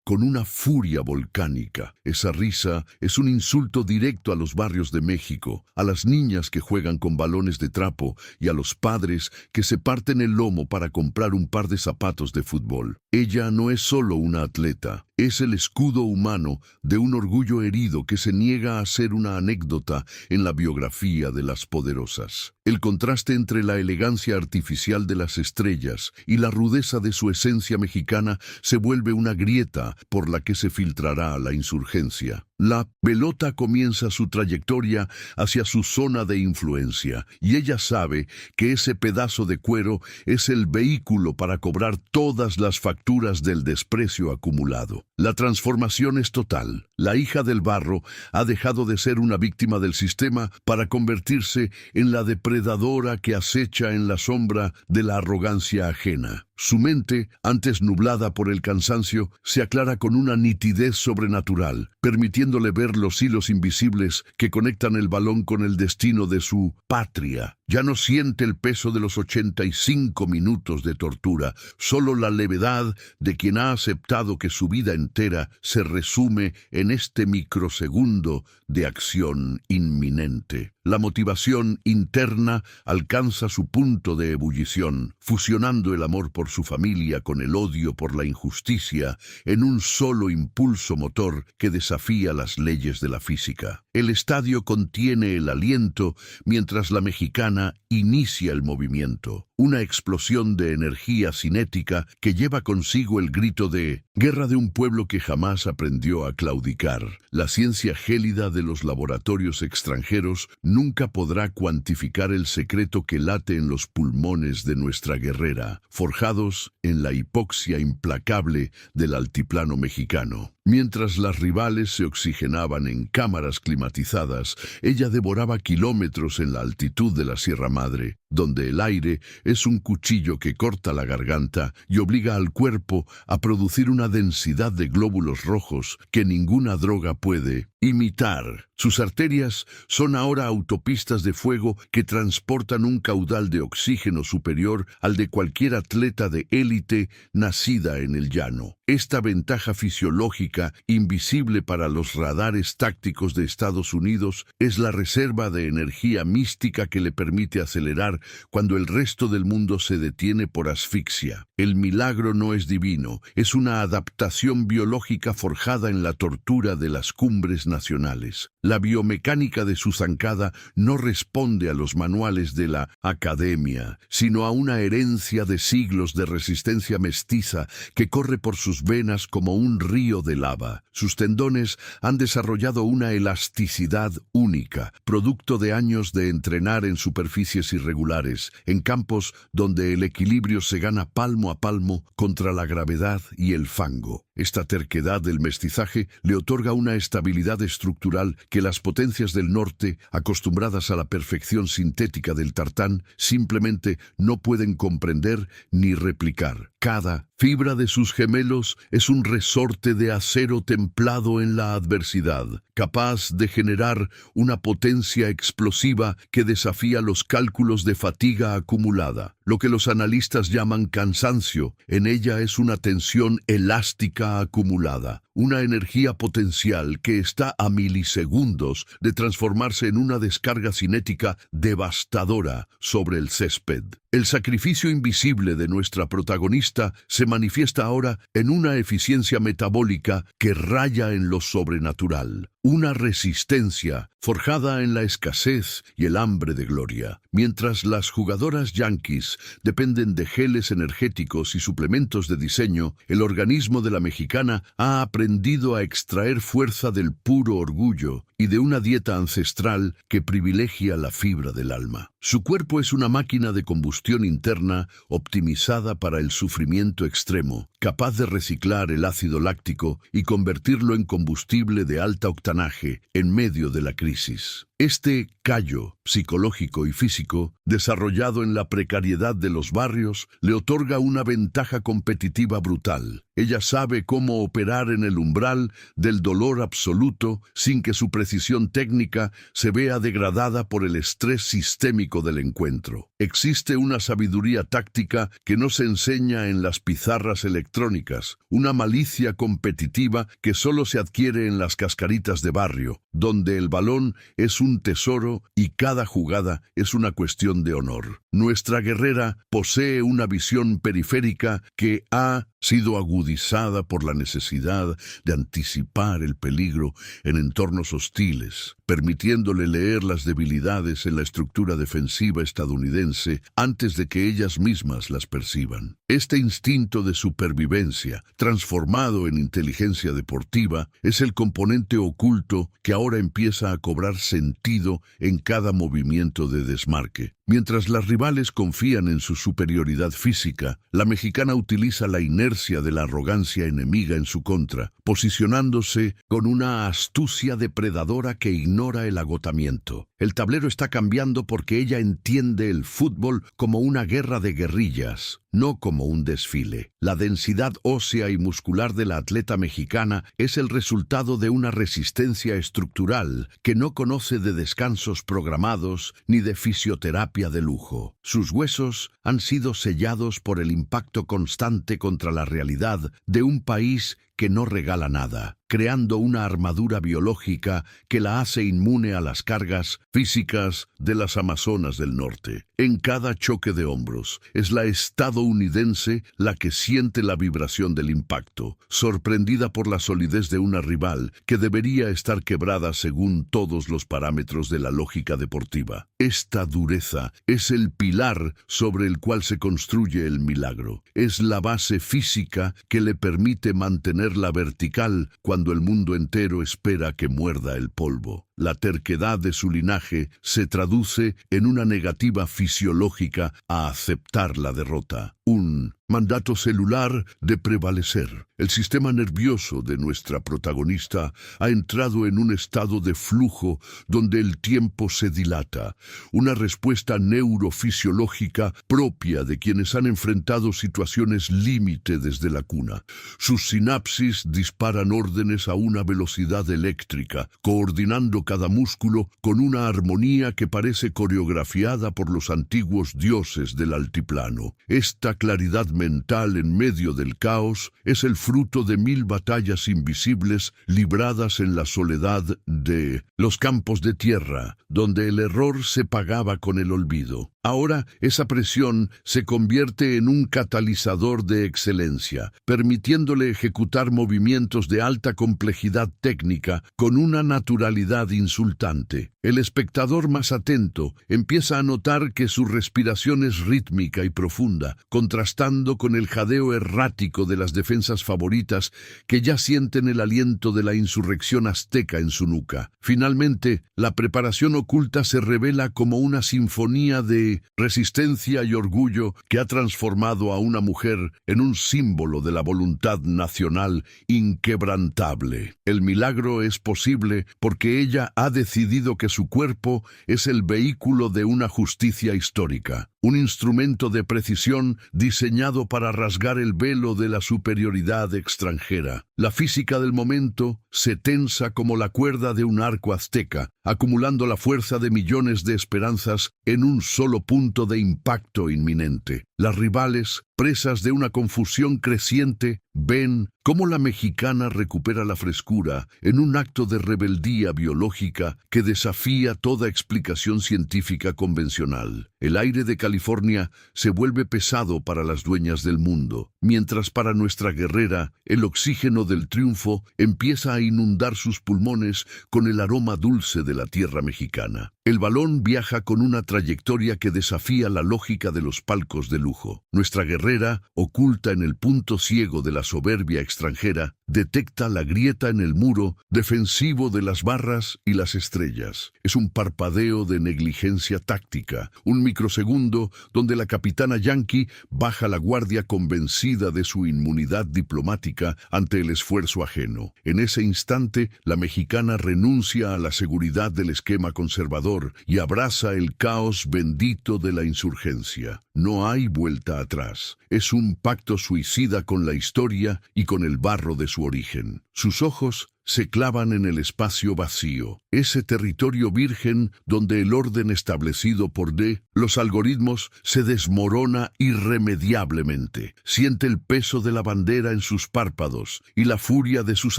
S1: con una furia volcánica. Esa risa es un insulto directo a los barrios de México, a las niñas que juegan con balones de trapo y a los padres que se parten el lomo para comprar un par de zapatos de fútbol. Ella no es solo una atleta, es el escudo humano de un orgullo herido que se niega a ser una anécdota en la biografía de las poderosas. El contraste entre la elegancia artificial de las estrellas y la rudeza de su esencia mexicana se vuelve una grieta por la que se filtrará la insurgencia. La pelota comienza su trayectoria hacia su zona de influencia y ella sabe que ese pedazo de cuero es el vehículo para cobrar todas las facturas del desprecio acumulado. La transformación es total. La hija del barro ha dejado de ser una víctima del sistema para convertirse en la depredadora que acecha en la sombra de la arrogancia ajena. Su mente, antes nublada por el cansancio, se aclara con una nitidez sobrenatural, permitiéndole ver los hilos invisibles que conectan el balón con el destino de su patria. Ya no siente el peso de los 85 minutos de tortura, solo la levedad de quien ha aceptado que su vida entera se resume en este microsegundo de acción inminente. La motivación interna alcanza su punto de ebullición, fusionando el amor por su familia con el odio por la injusticia en un solo impulso motor que desafía las leyes de la física. El estadio contiene el aliento mientras la mexicana inicia el movimiento, una explosión de energía cinética que lleva consigo el grito de guerra de un pueblo que jamás aprendió a claudicar. La ciencia gélida de los laboratorios extranjeros nunca podrá cuantificar el secreto que late en los pulmones de nuestra guerrera, forjados en la hipoxia implacable del altiplano mexicano. Mientras las rivales se oxigenaban en cámaras climatizadas, ella devoraba kilómetros en la altitud de la Sierra Madre, donde el aire es un cuchillo que corta la garganta y obliga al cuerpo a producir una densidad de glóbulos rojos que ninguna droga puede imitar. Sus arterias son ahora autopistas de fuego que transportan un caudal de oxígeno superior al de cualquier atleta de élite nacida en el llano. Esta ventaja fisiológica, invisible para los radares tácticos de Estados Unidos, es la reserva de energía mística que le permite acelerar cuando el resto del mundo se detiene por asfixia. El milagro no es divino, es una adaptación biológica forjada en la tortura de las cumbres nacionales. La biomecánica de su zancada no responde a los manuales de la academia, sino a una herencia de siglos de resistencia mestiza que corre por sus venas como un río de lava. Sus tendones han desarrollado una elasticidad única, producto de años de entrenar en superficies irregulares, en campos donde el equilibrio se gana palmo a palmo contra la gravedad y el fango. Esta terquedad del mestizaje le otorga una estabilidad estructural que las potencias del norte, acostumbradas a la perfección sintética del tartán, simplemente no pueden comprender ni replicar. Cada fibra de sus gemelos es un resorte de acero templado en la adversidad, capaz de generar una potencia explosiva que desafía los cálculos de fatiga acumulada. Lo que los analistas llaman cansancio, en ella es una tensión elástica acumulada, una energía potencial que está a milisegundos de transformarse en una descarga cinética devastadora sobre el césped. El sacrificio invisible de nuestra protagonista se manifiesta ahora en una eficiencia metabólica que raya en lo sobrenatural, una resistencia forjada en la escasez y el hambre de gloria. Mientras las jugadoras yanquis dependen de geles energéticos y suplementos de diseño, el organismo de la mexicana ha aprendido aprendido a extraer fuerza del puro orgullo y de una dieta ancestral que privilegia la fibra del alma. Su cuerpo es una máquina de combustión interna optimizada para el sufrimiento extremo, capaz de reciclar el ácido láctico y convertirlo en combustible de alta octanaje en medio de la crisis. Este callo psicológico y físico, desarrollado en la precariedad de los barrios, le otorga una ventaja competitiva brutal. Ella sabe cómo operar en el umbral del dolor absoluto sin que su precisión técnica se vea degradada por el estrés sistémico del encuentro. Existe una sabiduría táctica que no se enseña en las pizarras electrónicas, una malicia competitiva que solo se adquiere en las cascaritas de barrio, donde el balón es un tesoro y cada jugada es una cuestión de honor. Nuestra guerrera posee una visión periférica que ha sido agudizada por la necesidad de anticipar el peligro en entornos hostiles, permitiéndole leer las debilidades en la estructura defensiva estadounidense antes de que ellas mismas las perciban. Este instinto de supervivencia, transformado en inteligencia deportiva, es el componente oculto que ahora empieza a cobrar sentido en cada movimiento de desmarque. Mientras las rivales confían en su superioridad física, la mexicana utiliza la inercia de la arrogancia enemiga en su contra, posicionándose con una astucia depredadora que ignora el agotamiento. El tablero está cambiando porque ella entiende el fútbol como una guerra de guerrillas, no como un desfile. La densidad ósea y muscular de la atleta mexicana es el resultado de una resistencia estructural que no conoce de descansos programados ni de fisioterapia de lujo. Sus huesos han sido sellados por el impacto constante contra la realidad de un país que no regala nada, creando una armadura biológica que la hace inmune a las cargas físicas de las Amazonas del Norte. En cada choque de hombros, es la estadounidense la que siente la vibración del impacto, sorprendida por la solidez de una rival que debería estar quebrada según todos los parámetros de la lógica deportiva. Esta dureza es el pilar sobre el cual se construye el milagro. Es la base física que le permite mantener la vertical cuando el mundo entero espera que muerda el polvo. La terquedad de su linaje se traduce en una negativa fisiológica a aceptar la derrota, un mandato celular de prevalecer. El sistema nervioso de nuestra protagonista ha entrado en un estado de flujo donde el tiempo se dilata, una respuesta neurofisiológica propia de quienes han enfrentado situaciones límite desde la cuna. Sus sinapsis disparan órdenes a una velocidad eléctrica, coordinando cada músculo con una armonía que parece coreografiada por los antiguos dioses del altiplano. Esta claridad mental en medio del caos es el fruto de 1000 batallas invisibles libradas en la soledad de los campos de tierra, donde el error se pagaba con el olvido. Ahora esa presión se convierte en un catalizador de excelencia, permitiéndole ejecutar movimientos de alta complejidad técnica con una naturalidad insultante. El espectador más atento empieza a notar que su respiración es rítmica y profunda, contrastando con el jadeo errático de las defensas favoritas que ya sienten el aliento de la insurrección azteca en su nuca. Finalmente, la preparación oculta se revela como una sinfonía de resistencia y orgullo que ha transformado a una mujer en un símbolo de la voluntad nacional inquebrantable. El milagro es posible porque ella ha decidido que su cuerpo es el vehículo de una justicia histórica, un instrumento de precisión diseñado para rasgar el velo de la superioridad extranjera. La física del momento se tensa como la cuerda de un arco azteca, acumulando la fuerza de millones de esperanzas en un solo punto de impacto inminente. Las rivales, presas de una confusión creciente, ven cómo la mexicana recupera la frescura en un acto de rebeldía biológica que desafía toda explicación científica convencional. El aire de California se vuelve pesado para las dueñas del mundo, mientras para nuestra guerrera el oxígeno del triunfo empieza a inundar sus pulmones con el aroma dulce de la tierra mexicana. El balón viaja con una trayectoria que desafía la lógica de los palcos de lujo. lujo. Nuestra guerrera, oculta en el punto ciego de la soberbia extranjera, detecta la grieta en el muro, defensivo de las barras y las estrellas. Es un parpadeo de negligencia táctica, un microsegundo donde la capitana Yankee baja la guardia convencida de su inmunidad diplomática ante el esfuerzo ajeno. En ese instante, la mexicana renuncia a la seguridad del esquema conservador y abraza el caos bendito de la insurgencia. No hay vuelta atrás. Es un pacto suicida con la historia y con el barro de su origen. Sus ojos se clavan en el espacio vacío, ese territorio virgen donde el orden establecido por los algoritmos se desmorona irremediablemente. Siente el peso de la bandera en sus párpados y la furia de sus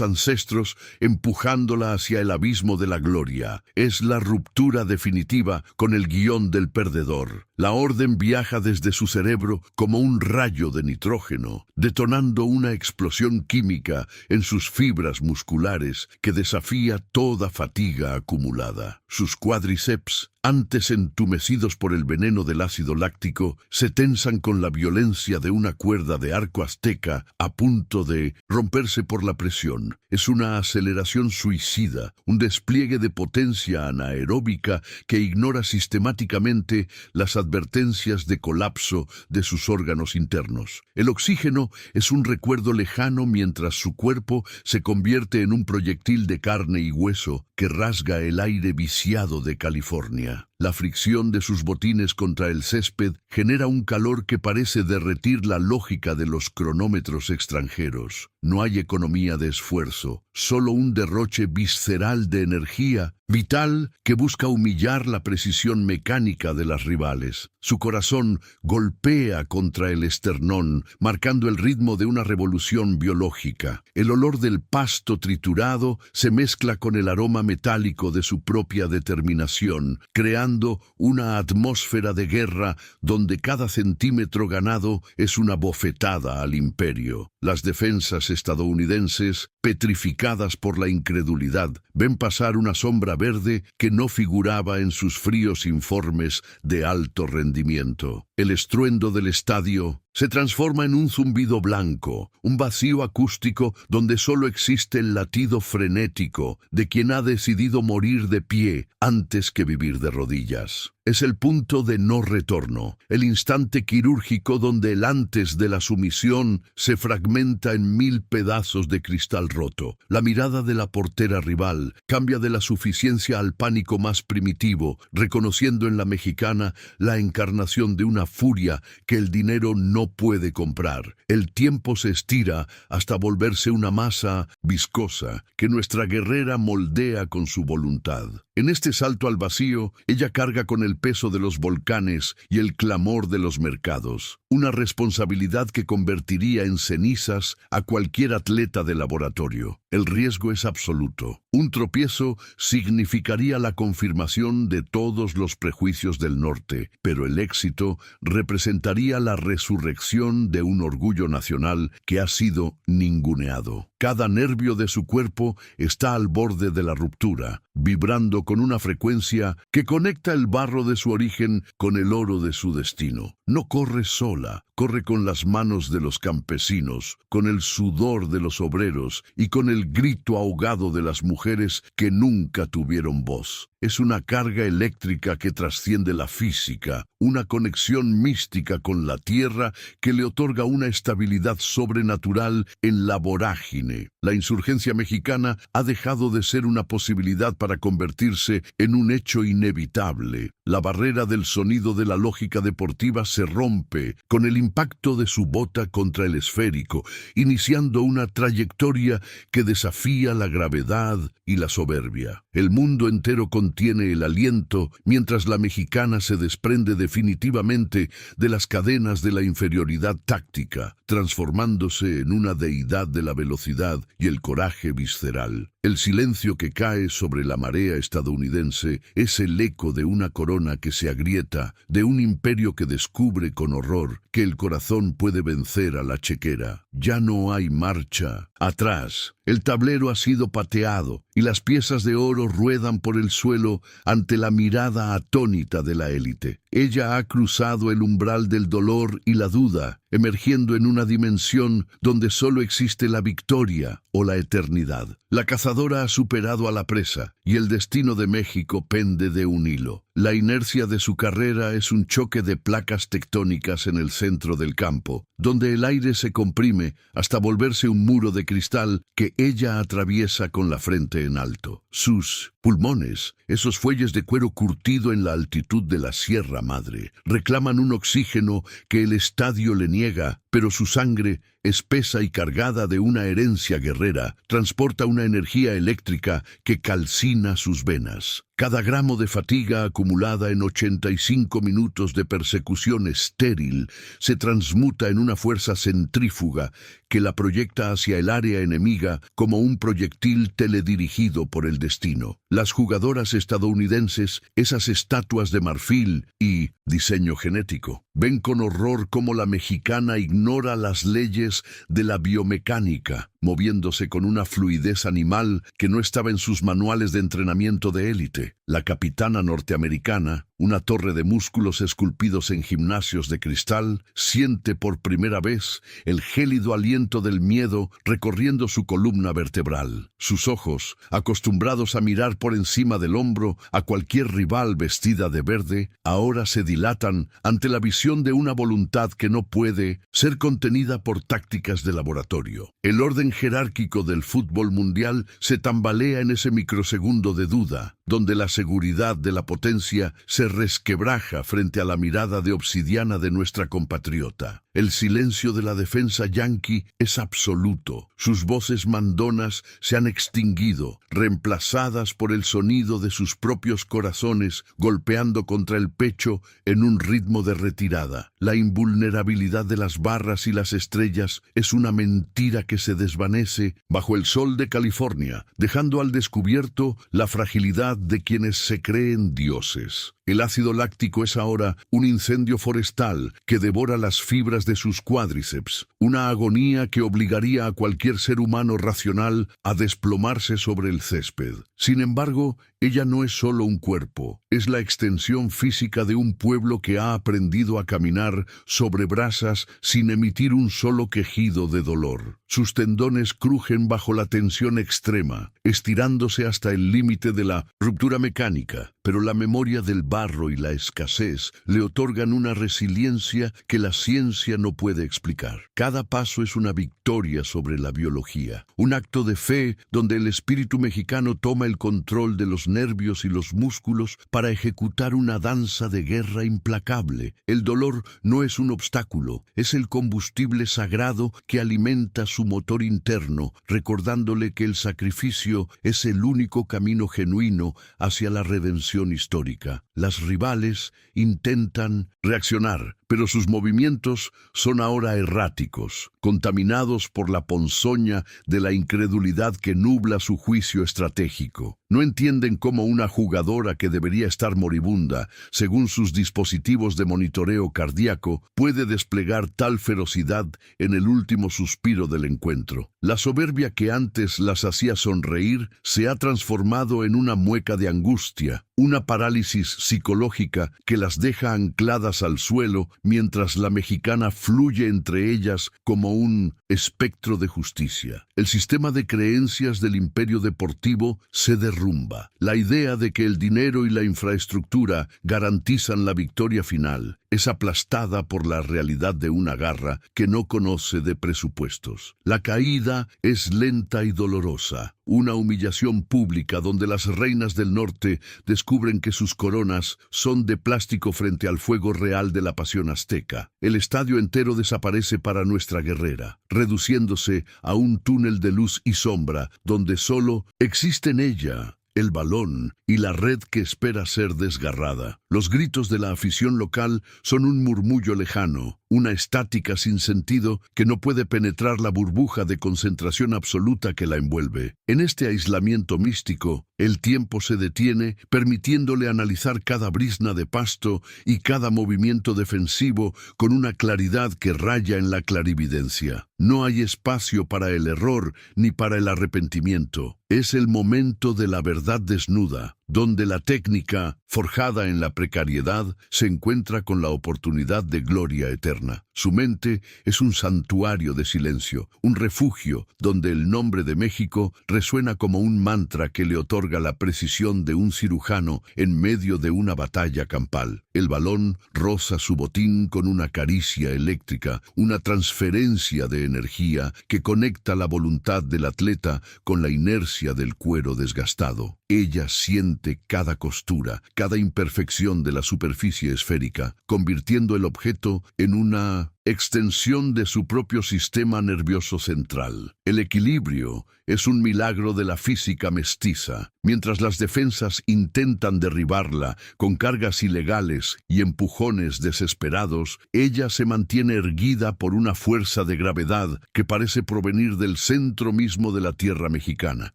S1: ancestros empujándola hacia el abismo de la gloria. Es la ruptura definitiva con el guión del perdedor. La orden viaja desde su cerebro como un rayo de nitrógeno, detonando una explosión química en sus fibras musculares que desafía toda fatiga acumulada. Sus cuádriceps, antes entumecidos por el veneno del ácido láctico, se tensan con la violencia de una cuerda de arco azteca a punto de romperse por la presión. Es una aceleración suicida, un despliegue de potencia anaeróbica que ignora sistemáticamente las advertencias de colapso de sus órganos internos. El oxígeno es un recuerdo lejano mientras su cuerpo se convierte en un proyectil de carne y hueso que rasga el aire viciado de California. La fricción de sus botines contra el césped genera un calor que parece derretir la lógica de los cronómetros extranjeros. No hay economía de esfuerzo, solo un derroche visceral de energía vital que busca humillar la precisión mecánica de las rivales. Su corazón golpea contra el esternón, marcando el ritmo de una revolución biológica. El olor del pasto triturado se mezcla con el aroma metálico de su propia determinación, creando una atmósfera de guerra donde cada centímetro ganado es una bofetada al imperio. Las defensas estadounidenses, petrificadas por la incredulidad, ven pasar una sombra verde que no figuraba en sus fríos informes de alto rendimiento. El estruendo del estadio se transforma en un zumbido blanco, un vacío acústico donde solo existe el latido frenético de quien ha decidido morir de pie antes que vivir de rodillas. Es el punto de no retorno, el instante quirúrgico donde el antes de la sumisión se fragmenta en 1000 pedazos de cristal roto. La mirada de la portera rival cambia de la suficiencia al pánico más primitivo, reconociendo en la mexicana la encarnación de una furia que el dinero no puede comprar. El tiempo se estira hasta volverse una masa viscosa que nuestra guerrera moldea con su voluntad. En este salto al vacío, ella carga con el peso de los volcanes y el clamor de los mercados, una responsabilidad que convertiría en cenizas a cualquier atleta de laboratorio. El riesgo es absoluto. Un tropiezo significaría la confirmación de todos los prejuicios del norte, pero el éxito representaría la resurrección de un orgullo nacional que ha sido ninguneado. Cada nervio de su cuerpo está al borde de la ruptura, vibrando con una frecuencia que conecta el barro de su origen con el oro de su destino. No corre sola, corre con las manos de los campesinos, con el sudor de los obreros y con el grito ahogado de las mujeres que nunca tuvieron voz. Es una carga eléctrica que trasciende la física, una conexión mística con la tierra que le otorga una estabilidad sobrenatural en la vorágine. La insurgencia mexicana ha dejado de ser una posibilidad para convertirse en un hecho inevitable. La barrera del sonido de la lógica deportiva se rompe con el impacto de su bota contra el esférico, iniciando una trayectoria que desafía la gravedad y la soberbia. El mundo entero contiene el aliento, mientras la mexicana se desprende definitivamente de las cadenas de la inferioridad táctica, transformándose en una deidad de la velocidad y el coraje visceral. El silencio que cae sobre la marea estadounidense es el eco de una corona que se agrieta, de un imperio que descubre con horror que el corazón puede vencer a la chequera. Ya no hay marcha atrás. El tablero ha sido pateado y las piezas de oro ruedan por el suelo ante la mirada atónita de la élite. Ella ha cruzado el umbral del dolor y la duda, emergiendo en una dimensión donde solo existe la victoria o la eternidad. La cazadora ha superado a la presa, y el destino de México pende de un hilo. La inercia de su carrera es un choque de placas tectónicas en el centro del campo, donde el aire se comprime hasta volverse un muro de cristal que ella atraviesa con la frente en alto. Sus pulmones, esos fuelles de cuero curtido en la altitud de la Sierra Madre, reclaman un oxígeno que el estadio le niega, pero su sangre, espesa y cargada de una herencia guerrera, transporta una energía eléctrica que calcina sus venas. Cada gramo de fatiga acumulada en 85 minutos de persecución estéril se transmuta en una fuerza centrífuga que la proyecta hacia el área enemiga como un proyectil teledirigido por el destino. Las jugadoras estadounidenses, esas estatuas de marfil y diseño genético, ven con horror cómo la mexicana ignora las leyes de la biomecánica, moviéndose con una fluidez animal que no estaba en sus manuales de entrenamiento de élite. La capitana norteamericana, una torre de músculos esculpidos en gimnasios de cristal, siente por primera vez el gélido aliento del miedo recorriendo su columna vertebral. Sus ojos, acostumbrados a mirar por encima del hombro a cualquier rival vestida de verde, ahora se dilatan ante la visión de una voluntad que no puede ser contenida por tácticas de laboratorio. El orden jerárquico del fútbol mundial se tambalea en ese microsegundo de duda, donde la seguridad de la potencia se resquebraja frente a la mirada de obsidiana de nuestra compatriota. El silencio de la defensa yanqui es absoluto. Sus voces mandonas se han extinguido, reemplazadas por el sonido de sus propios corazones golpeando contra el pecho en un ritmo de retirada. La invulnerabilidad de las barras y las estrellas es una mentira que se desvanece bajo el sol de California, dejando al descubierto la fragilidad de quienes se creen dioses. El ácido láctico es ahora un incendio forestal que devora las fibras de sus cuádriceps, una agonía que obligaría a cualquier ser humano racional a desplomarse sobre el césped. Sin embargo, ella no es solo un cuerpo, es la extensión física de un pueblo que ha aprendido a caminar sobre brasas sin emitir un solo quejido de dolor. Sus tendones crujen bajo la tensión extrema, estirándose hasta el límite de la ruptura mecánica, pero la memoria del barro y la escasez le otorgan una resiliencia que la ciencia no puede explicar. Cada paso es una victoria sobre la biología, un acto de fe donde el espíritu mexicano toma el control de los nervios y los músculos para ejecutar una danza de guerra implacable. El dolor no es un obstáculo, es el combustible sagrado que alimenta su motor interno, recordándole que el sacrificio es el único camino genuino hacia la redención histórica. Las rivales intentan reaccionar, pero sus movimientos son ahora erráticos, contaminados por la ponzoña de la incredulidad que nubla su juicio estratégico. No entienden cómo una jugadora que debería estar moribunda, según sus dispositivos de monitoreo cardíaco, puede desplegar tal ferocidad en el último suspiro del encuentro. La soberbia que antes las hacía sonreír se ha transformado en una mueca de angustia, una parálisis psicológica que las deja ancladas al suelo mientras la mexicana fluye entre ellas como un espectro de justicia. El sistema de creencias del imperio deportivo se derrumba. La idea de que el dinero y la infraestructura garantizan la victoria final es aplastada por la realidad de una garra que no conoce de presupuestos. La caída es lenta y dolorosa, una humillación pública donde las reinas del norte descubren que sus coronas son de plástico frente al fuego real de la pasión azteca. El estadio entero desaparece para nuestra guerrera, reduciéndose a un túnel de luz y sombra donde solo existen ella, el balón y la red que espera ser desgarrada. Los gritos de la afición local son un murmullo lejano, una estática sin sentido que no puede penetrar la burbuja de concentración absoluta que la envuelve. En este aislamiento místico, el tiempo se detiene, permitiéndole analizar cada brizna de pasto y cada movimiento defensivo con una claridad que raya en la clarividencia. No hay espacio para el error ni para el arrepentimiento. Es el momento de la verdad desnuda, donde la técnica, forjada en la precariedad, se encuentra con la oportunidad de gloria eterna. Su mente es un santuario de silencio, un refugio donde el nombre de México resuena como un mantra que le otorga la precisión de un cirujano en medio de una batalla campal. El balón roza su botín con una caricia eléctrica, una transferencia de energía que conecta la voluntad del atleta con la inercia del cuero desgastado. Ella siente cada costura, cada imperfección de la superficie esférica, convirtiendo el objeto en una extensión de su propio sistema nervioso central. El equilibrio es un milagro de la física mestiza. Mientras las defensas intentan derribarla con cargas ilegales y empujones desesperados, ella se mantiene erguida por una fuerza de gravedad que parece provenir del centro mismo de la tierra mexicana.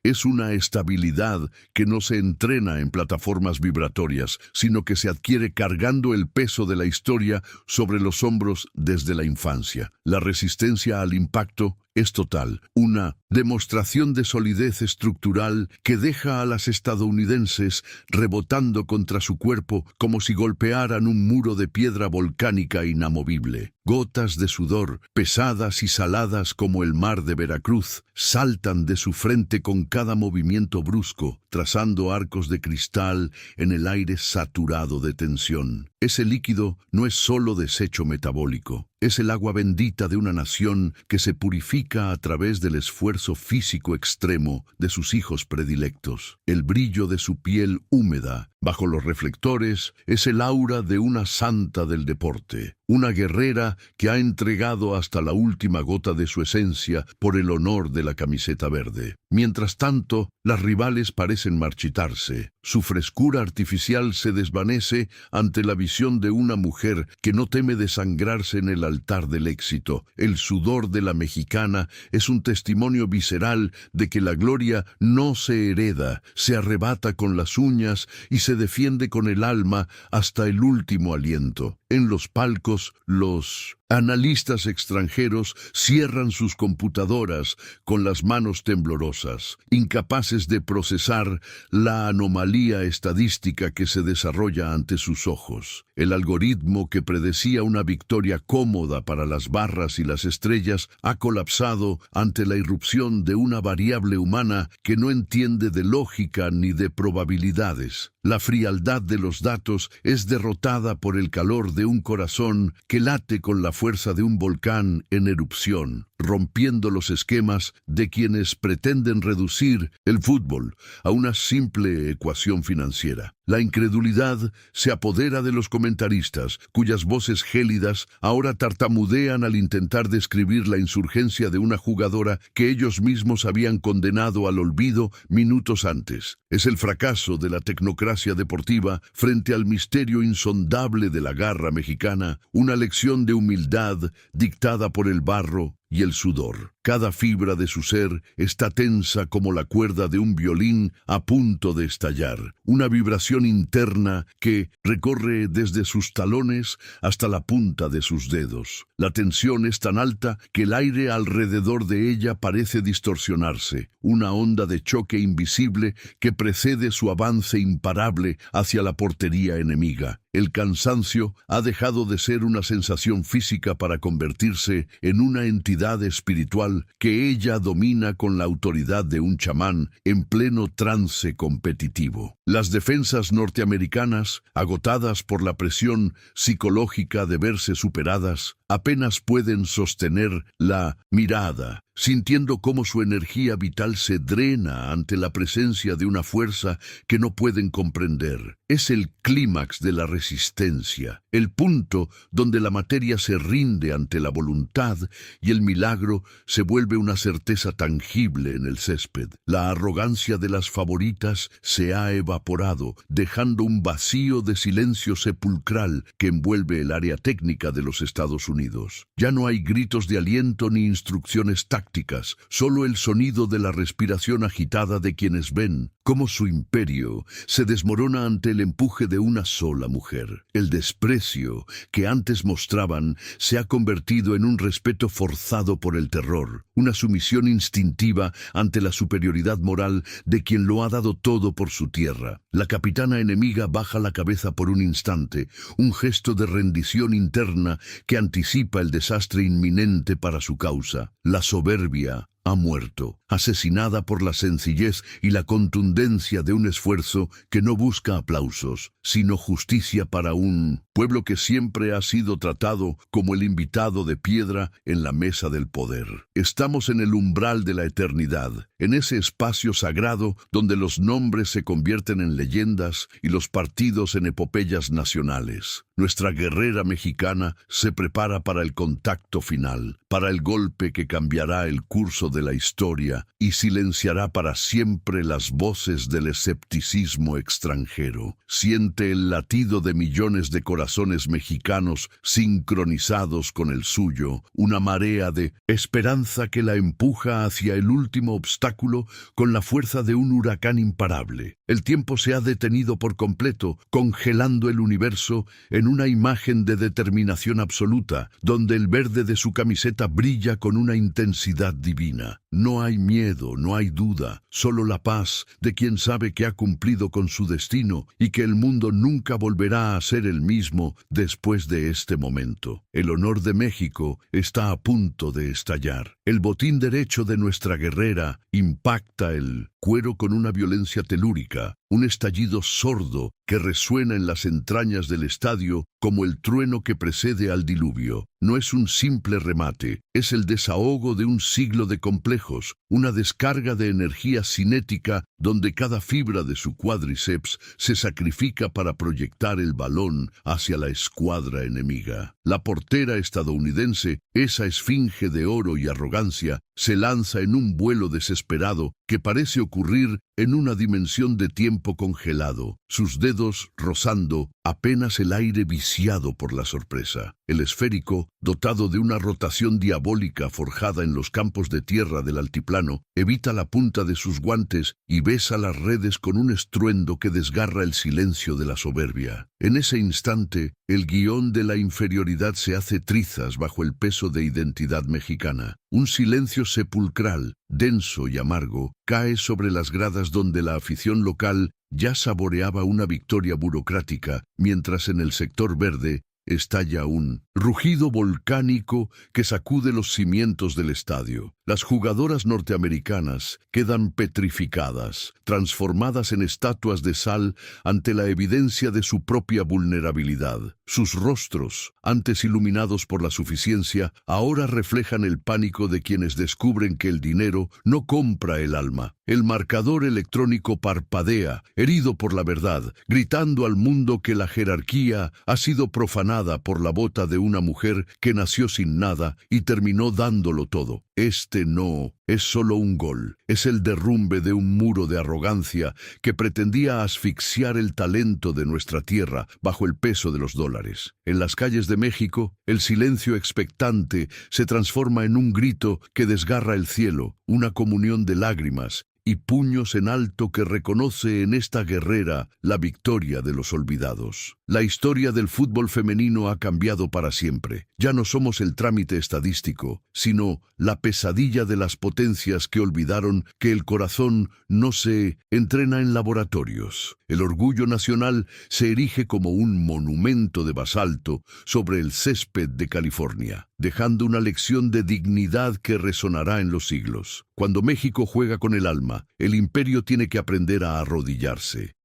S1: Es una estabilidad que no se entrena en plataformas vibratorias, sino que se adquiere cargando el peso de la historia sobre los hombros desde la infancia. La resistencia al impacto es total, una demostración de solidez estructural que deja a las estadounidenses rebotando contra su cuerpo como si golpearan un muro de piedra volcánica inamovible. Gotas de sudor, pesadas y saladas como el mar de Veracruz, saltan de su frente con cada movimiento brusco, trazando arcos de cristal en el aire saturado de tensión. Ese líquido no es solo desecho metabólico, es el agua bendita de una nación que se purifica a través del esfuerzo físico extremo de sus hijos predilectos. El brillo de su piel húmeda bajo los reflectores es el aura de una santa del deporte, una guerrera que ha entregado hasta la última gota de su esencia por el honor de la camiseta verde. Mientras tanto, las rivales parecen marchitarse. Su frescura artificial se desvanece ante la visión de una mujer que no teme desangrarse en el altar del éxito. El sudor de la mexicana es un testimonio visceral de que la gloria no se hereda, se arrebata con las uñas y se defiende con el alma hasta el último aliento. En los palcos, los analistas extranjeros cierran sus computadoras con las manos temblorosas, incapaces de procesar la anomalía estadística que se desarrolla ante sus ojos. El algoritmo que predecía una victoria cómoda para las barras y las estrellas ha colapsado ante la irrupción de una variable humana que no entiende de lógica ni de probabilidades. La frialdad de los datos es derrotada por el calor de un corazón que late con la fuerza de un volcán en erupción, rompiendo los esquemas de quienes pretenden reducir el fútbol a una simple ecuación financiera. La incredulidad se apodera de los comentaristas, cuyas voces gélidas ahora tartamudean al intentar describir la insurgencia de una jugadora que ellos mismos habían condenado al olvido minutos antes. Es el fracaso de la tecnocracia deportiva frente al misterio insondable de la garra mexicana, una lección de humildad dictada por el barro y el sudor. Cada fibra de su ser está tensa como la cuerda de un violín a punto de estallar, una vibración interna que recorre desde sus talones hasta la punta de sus dedos. La tensión es tan alta que el aire alrededor de ella parece distorsionarse, una onda de choque invisible que precede su avance imparable hacia la portería enemiga. El cansancio ha dejado de ser una sensación física para convertirse en una entidad espiritual que ella domina con la autoridad de un chamán en pleno trance competitivo. Las defensas norteamericanas, agotadas por la presión psicológica de verse superadas, apenas pueden sostener la mirada, sintiendo cómo su energía vital se drena ante la presencia de una fuerza que no pueden comprender. Es el clímax de la resistencia, el punto donde la materia se rinde ante la voluntad y el milagro se vuelve una certeza tangible en el césped. La arrogancia de las favoritas se ha evaporado, dejando un vacío de silencio sepulcral que envuelve el área técnica de los Estados Unidos. Unidos. Ya no hay gritos de aliento ni instrucciones tácticas, solo el sonido de la respiración agitada de quienes ven cómo su imperio se desmorona ante el empuje de una sola mujer. El desprecio que antes mostraban se ha convertido en un respeto forzado por el terror, una sumisión instintiva ante la superioridad moral de quien lo ha dado todo por su tierra. La capitana enemiga baja la cabeza por un instante, un gesto de rendición interna que anticipa el desastre inminente para su causa. La soberbia ha muerto, asesinada por la sencillez y la contundencia de un esfuerzo que no busca aplausos, sino justicia para un pueblo que siempre ha sido tratado como el invitado de piedra en la mesa del poder. Estamos en el umbral de la eternidad, en ese espacio sagrado donde los nombres se convierten en leyendas y los partidos en epopeyas nacionales. Nuestra guerrera mexicana se prepara para el contacto final, para el golpe que cambiará el curso de la historia y silenciará para siempre las voces del escepticismo extranjero. Siente el latido de millones de corazones mexicanos sincronizados con el suyo, una marea de esperanza que la empuja hacia el último obstáculo con la fuerza de un huracán imparable. El tiempo se ha detenido por completo, congelando el universo en una imagen de determinación absoluta, donde el verde de su camiseta brilla con una intensidad divina. No hay miedo, no hay duda, solo la paz de quien sabe que ha cumplido con su destino y que el mundo nunca volverá a ser el mismo después de este momento. El honor de México está a punto de estallar. El botín derecho de nuestra guerrera impacta el cuero con una violencia telúrica, un estallido sordo que resuena en las entrañas del estadio como el trueno que precede al diluvio. No es un simple remate, es el desahogo de un siglo de complejos, una descarga de energía cinética donde cada fibra de su cuádriceps se sacrifica para proyectar el balón hacia la escuadra enemiga. La portera estadounidense, esa esfinge de oro y arrogancia, se lanza en un vuelo desesperado que parece ocurrir en una dimensión de tiempo congelado, sus dedos rozando apenas el aire viciado por la sorpresa. El esférico, dotado de una rotación diabólica forjada en los campos de tierra del altiplano, evita la punta de sus guantes y besa las redes con un estruendo que desgarra el silencio de la soberbia. En ese instante, el guión de la inferioridad se hace trizas bajo el peso de identidad mexicana. Un silencio sepulcral, denso y amargo, cae sobre las gradas donde la afición local ya saboreaba una victoria burocrática, mientras en el sector verde estalla un rugido volcánico que sacude los cimientos del estadio. Las jugadoras norteamericanas quedan petrificadas, transformadas en estatuas de sal ante la evidencia de su propia vulnerabilidad. Sus rostros, antes iluminados por la suficiencia, ahora reflejan el pánico de quienes descubren que el dinero no compra el alma. El marcador electrónico parpadea, herido por la verdad, gritando al mundo que la jerarquía ha sido profanada por la bota de una mujer que nació sin nada y terminó dándolo todo. Este no es solo un gol, es el derrumbe de un muro de arrogancia que pretendía asfixiar el talento de nuestra tierra bajo el peso de los dólares. En las calles de México, el silencio expectante se transforma en un grito que desgarra el cielo, una comunión de lágrimas y puños en alto que reconoce en esta guerrera la victoria de los olvidados. La historia del fútbol femenino ha cambiado para siempre. Ya no somos el trámite estadístico, sino la pesadilla de las potencias que olvidaron que el corazón no se entrena en laboratorios. El orgullo nacional se erige como un monumento de basalto sobre el césped de California, dejando una lección de dignidad que resonará en los siglos. Cuando México juega con el alma, el imperio tiene que aprender a arrodillarse.